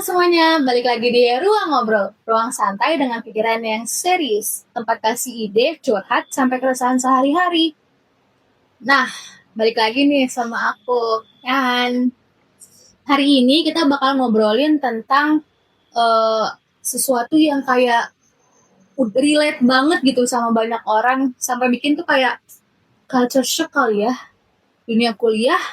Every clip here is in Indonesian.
semuanya, balik lagi di Ruang Ngobrol, ruang santai dengan pikiran yang serius, tempat kasih ide, curhat, sampai keresahan sehari-hari. Nah, balik lagi nih sama aku. Dan hari ini kita bakal ngobrolin tentang sesuatu yang kayak relate banget gitu sama banyak orang, sampai bikin tuh kayak culture shock kali ya. Dunia kuliah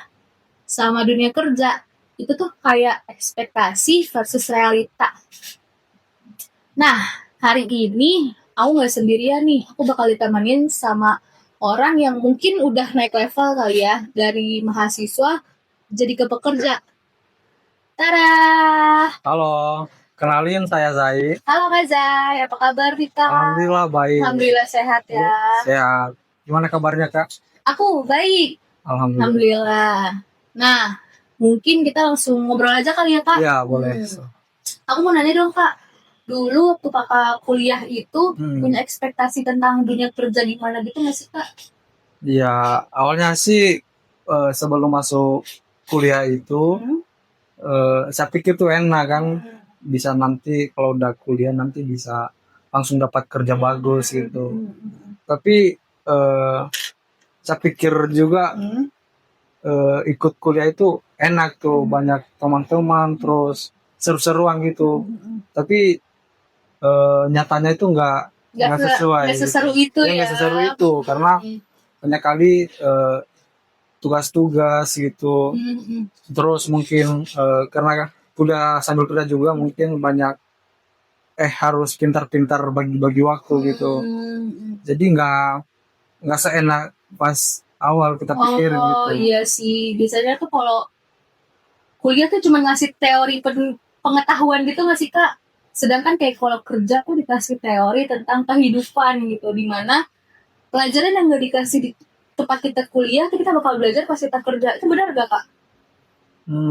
sama dunia kerja itu tuh kayak ekspektasi versus realita. Nah, hari ini aku nggak sendirian nih. Aku bakal ditemenin sama orang yang mungkin udah naik level kali ya, dari mahasiswa jadi ke pekerja. Tada! Halo, kenalin saya Zai. Halo Kak Zai, apa kabar Vita? Alhamdulillah baik. Alhamdulillah sehat ya. Sehat. Gimana kabarnya Kak? Aku baik. Alhamdulillah. Nah, mungkin kita langsung ngobrol aja kali ya Kak? Iya, boleh. Aku mau nanya dong Kak, dulu waktu kakak kuliah itu punya ekspektasi tentang dunia kerja gimana gitu nggak sih Kak? Iya, awalnya sih sebelum masuk kuliah itu saya pikir tuh enak kan, bisa nanti kalau udah kuliah nanti bisa langsung dapat kerja bagus gitu. Tapi saya pikir juga ikut kuliah itu enak tuh, banyak teman-teman, terus seru-seruan gitu. Tapi nyatanya itu nggak sesuai. Nggak seseru itu ya. Nggak seseru itu karena banyak kali tugas-tugas gitu. Terus mungkin karena kuliah sambil kerja juga mungkin banyak harus pintar-pintar bagi-bagi waktu gitu. Jadi nggak seenak pas awal kita pikirin gitu. Oh iya sih, biasanya tuh kalau kuliah tuh cuma ngasih teori pengetahuan gitu nggak sih Kak? Sedangkan kayak kalau kerja tuh dikasih teori tentang kehidupan gitu, dimana pelajaran yang nggak dikasih di tempat kita kuliah, kita bakal belajar pas kita kerja. Itu benar gak Kak?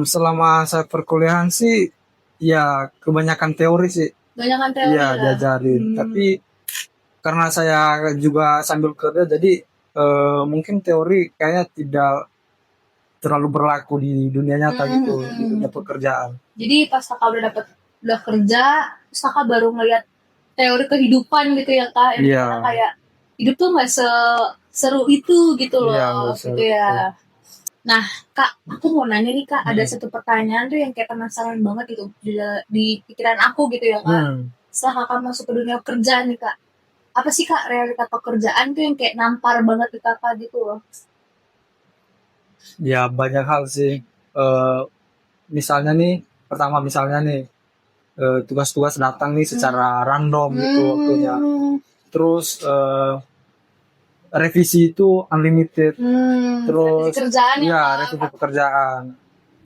Selama saya perkuliahan sih ya kebanyakan teori sih. Banyakan teori Iya, diajarin. Tapi karena saya juga sambil kerja jadi mungkin teori kayaknya tidak terlalu berlaku di dunia nyata gitu, di dunia pekerjaan. Jadi pas Kakak udah kerja, terus Kakak baru ngeliat teori kehidupan gitu ya Kak, yang kayak hidup tuh nggak seru itu gitu loh, gitu ya. Nah Kak, aku mau nanya nih Kak, ada satu pertanyaan tuh yang kayak penasaran banget gitu di pikiran aku gitu ya Kak. Setelah Kakak masuk ke dunia kerja nih Kak, apa sih Kak realita pekerjaan tuh yang kayak nampar banget di Kakak gitu loh? Ya banyak hal sih. Misalnya nih, tugas-tugas datang nih secara random gitu waktunya. Terus revisi itu unlimited. Terus revisi pekerjaan.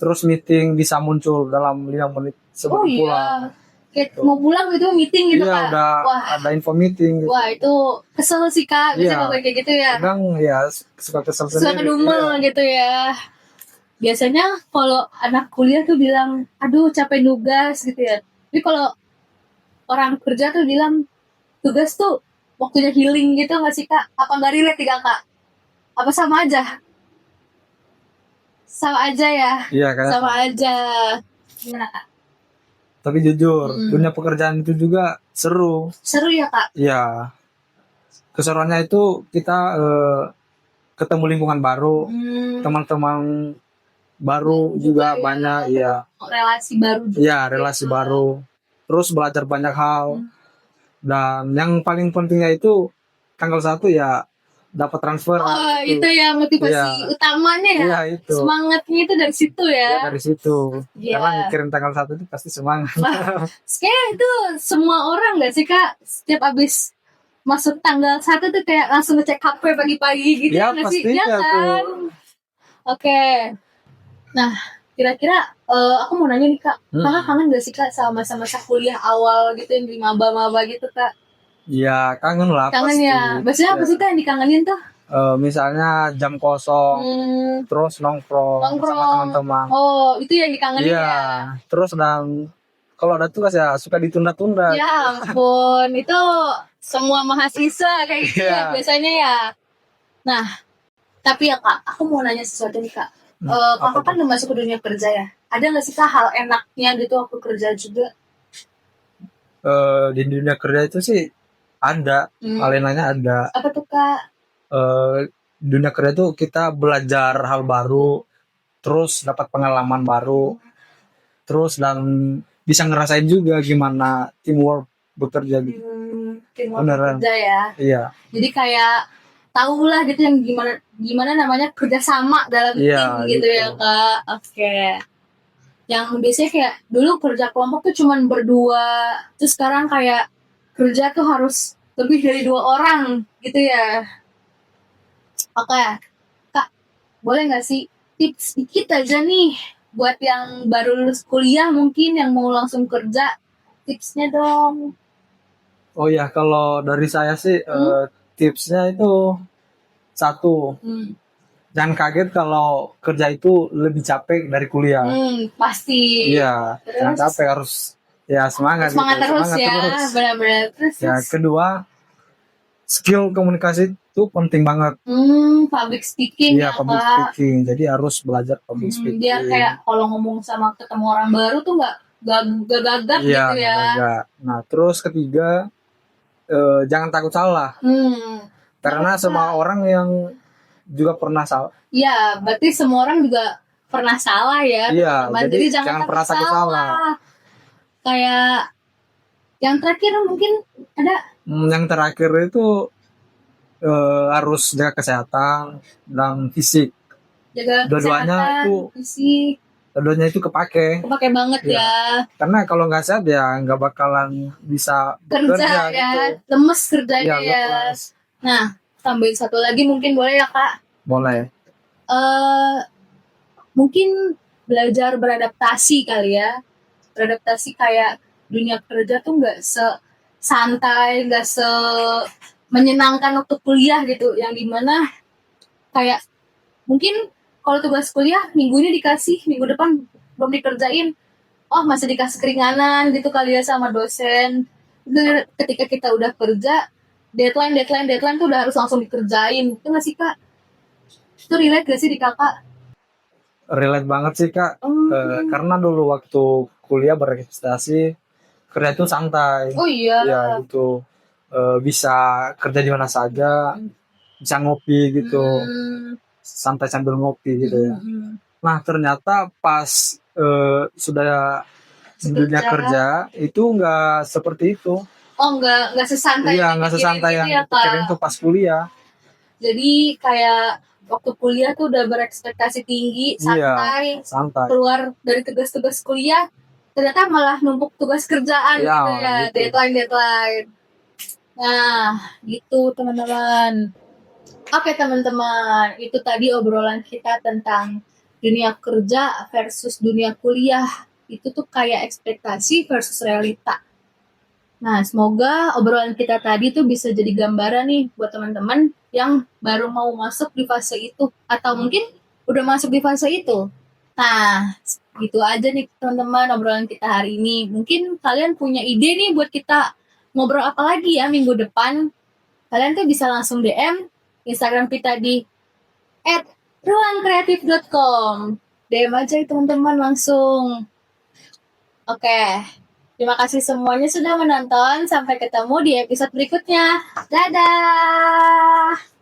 Terus meeting bisa muncul dalam 5 menit sebelum pulang. Kayak mau pulang gitu meeting gitu Kak. Udah ada info meeting gitu. Wah itu kesel sih Kak, bisa kayak gitu ya. Kadang ya suka kesel sendiri. Suka kedumel gitu ya. Biasanya kalau anak kuliah tuh bilang, aduh capek nugas gitu ya. Tapi kalau orang kerja tuh bilang, tugas tuh waktunya healing gitu nggak sih Kak? Apa nggak relate nih Kak? Apa sama aja? Sama aja ya? Iya kan? Sama aja. Gimana Kak? Tapi jujur, dunia pekerjaan itu juga seru. Seru ya Kak? Iya. Keseruannya itu kita ketemu lingkungan baru, teman-teman baru juga banyak, ya. Relasi baru juga. Iya, relasi baru. Terus belajar banyak hal. Dan yang paling pentingnya itu tanggal 1 ya dapat transfer. Oh, itu ya motivasi utamanya ya. Iya, itu. Semangatnya itu dari situ ya. Iya, dari situ. Karena mikirin tanggal 1 itu pasti semangat. Kayak itu semua orang gak sih Kak? Setiap abis masuk tanggal 1 tuh kayak langsung ngecek HP pagi-pagi gitu ya gak sih? Ya kan? Oke. Nah, kira-kira aku mau nanya nih Kak, Kakak kangen gak sih Kak sama masa-masa kuliah awal gitu yang di maba-maba gitu Kak? Iya, kangen lah. Kangen pasti. Ya. Biasanya apa sih Kak yang dikangenin tuh? Misalnya jam kosong, terus nongkrong sama teman-teman. Oh, itu yang dikangenin ya? Terus dan kalau ada tugas ya suka ditunda-tunda. Ya ampun, itu semua mahasiswa kayak gitu ya biasanya ya. Nah, tapi ya Kak, aku mau nanya sesuatu nih Kak. Kakak kan udah masuk ke dunia kerja ya. Ada nggak sih Kak hal enaknya gitu waktu kerja juga? Di dunia kerja itu sih ada, hal enaknya ada. Apa tuh Kak? Di dunia kerja itu kita belajar hal baru, terus dapat pengalaman baru, terus dan bisa ngerasain juga gimana teamwork bekerja gitu. Teamwork Beneran. kerja ya. Iya, Jadi kayak tahu lah gitu yang gimana namanya kerjasama dalam Iya, tim gitu gitu. ya Kak. Oke. Yang biasanya kayak dulu kerja kelompok tuh cuman berdua, terus sekarang kayak kerja tuh harus lebih dari 2 orang gitu ya. Oke, Kak, boleh nggak sih tips dikit aja nih buat yang baru lulus kuliah mungkin yang mau langsung kerja, tipsnya dong. Oh ya, kalau dari saya sih tipsnya itu satu, jangan kaget kalau kerja itu lebih capek dari kuliah. Pasti. Iya, jangan Terus capek, harus ya semangat semangat gitu, terus semangat ya, terus. benar-benar. Terus, Ya, kedua, skill komunikasi itu penting banget. public speaking Iya, ya public Kak. speaking. Jadi harus belajar public Biar kayak speaking. kalau ngomong sama ketemu orang baru tuh nggak gagap Iya, gitu ya. enggak. Nah, terus ketiga, jangan takut salah. Karena Kenapa, semua Kak? orang yang juga pernah salah. Ya, berarti semua orang juga pernah salah ya, Iya, teman-teman. jadi Jadi jangan jangan takut pernah takut salah. salah. Kayak yang terakhir mungkin ada Yang terakhir itu harus jaga kesehatan dan fisik. jaga Dua-duanya kesehatan, itu fisik, dua-duanya itu kepake. kepake banget Iya. ya. Karena kalau nggak sehat ya nggak bakalan bisa Kerja bekerja ya, gitu. lemes kerjanya Iya, ya. lepas. Nah, tambahin satu lagi mungkin boleh ya Kak? Boleh. eh Mungkin belajar beradaptasi kali ya. Beradaptasi kayak dunia kerja tuh nggak santai, nggak menyenangkan waktu kuliah gitu. Yang dimana kayak mungkin kalau tugas kuliah minggu ini dikasih, minggu depan belum dikerjain. Oh masih dikasih keringanan gitu kali ya sama dosen. Ketika kita udah kerja, deadline tuh udah harus langsung dikerjain. Itu nggak sih Kak? Itu relate gak sih di kakak? Relate banget sih Kak. Karena dulu waktu kuliah berekspresi kerja itu santai. Oh iya. Ya gitu. Bisa kerja di mana saja, bisa ngopi gitu, santai sambil ngopi gitu ya. Nah ternyata pas sudah dunia kerja itu nggak seperti itu. Oh nggak sesantai Iya, nggak sesantai yang ya pikirin tuh Kak. pas kuliah. Jadi kayak waktu kuliah tuh udah berekspektasi tinggi, santai, Iya, santai. keluar dari tugas-tugas kuliah, ternyata malah numpuk tugas kerjaan Iya, gitu ya, gitu. deadline. Nah, gitu teman-teman. Oke teman-teman, itu tadi obrolan kita tentang dunia kerja versus dunia kuliah. Itu tuh kayak ekspektasi versus realita. Nah, semoga obrolan kita tadi tuh bisa jadi gambaran nih buat teman-teman yang baru mau masuk di fase itu. Atau mungkin udah masuk di fase itu. Nah, gitu aja nih teman-teman obrolan kita hari ini. Mungkin kalian punya ide nih buat kita ngobrol apa lagi ya minggu depan. Kalian tuh bisa langsung DM Instagram kita di @ruangkreatif.com. DM aja ya teman-teman langsung. Oke. Terima kasih semuanya sudah menonton. Sampai ketemu di episode berikutnya. Dadah!